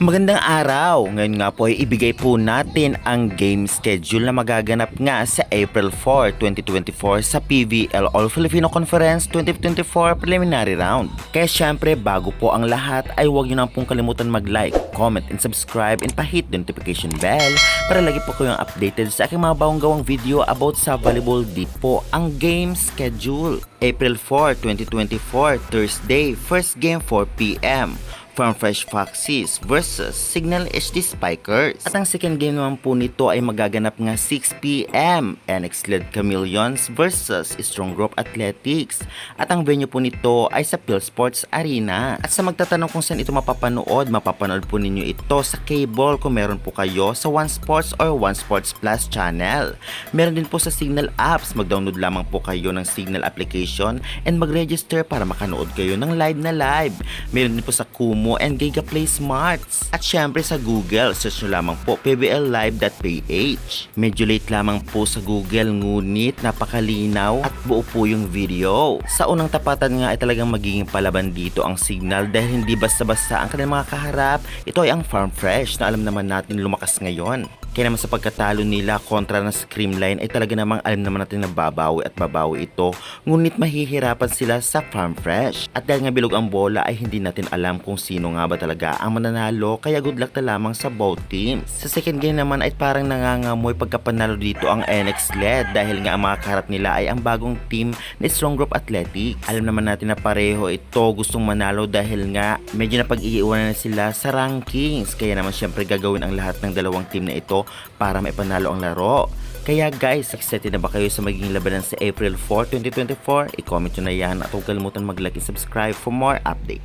Magandang araw! Ngayon nga po ay ibigay po natin ang game schedule na magaganap nga sa April 4, 2024 sa PVL All Filipino Conference 2024 Preliminary Round. Kaya syempre bago po ang lahat ay huwag nyo na pong kalimutan mag-like, comment, and subscribe and pa-hit the notification bell para lagi po kayong updated sa aking mga bagong gawang video about sa volleyball. Di po ang game schedule. April 4, 2024, Thursday, first game 4 p.m. From Fresh Foxes versus Signal HD Spikers. At ang second game naman po nito ay magaganap nga 6pm, NX-led Chameleons versus Strong Group Athletics. At ang venue po nito ay sa PhilSports Arena. At sa magtatanong kung saan ito mapapanood po ninyo ito sa cable kung meron po kayo sa One Sports or One Sports Plus channel. Meron din po sa Signal apps, mag-download lamang po kayo ng Signal application and mag-register para makanood kayo ng live na live. Meron din po sa Kumu and Giga Play Smarts. At syempre sa Google, search nyo lamang po pbllive.ph. Medyo late lamang po sa Google ngunit napakalinaw at buo po yung video. Sa unang tapatan nga ay talagang magiging palaban dito ang Signal dahil hindi basta-basta ang kanilang mga kaharap. Ito ay ang Farm Fresh na alam naman natin lumakas ngayon. Kaya naman sa pagkatalo nila kontra ng Screamline ay talaga namang alam naman natin na babawi ito. Ngunit mahihirapan sila sa Farm Fresh. At dahil nga bilog ang bola ay hindi natin alam kung sino nga ba talaga ang mananalo. Kaya good luck na lamang sa both teams. Sa second game naman ay parang nangangamoy pagkapanalo dito ang NX-led dahil nga ang mga kaharap nila ay ang bagong team ni Strong Group Athletics. Alam naman natin na pareho ito gustong manalo dahil nga medyo napag-iiwanan na sila sa rankings. Kaya naman syempre gagawin ang lahat ng dalawang team na ito para maipanalo ang laro. Kaya guys, excited na ba kayo sa magiging labanan sa April 4, 2024? I-comment nyo na yan at huwag kalimutan mag-like and subscribe for more updates.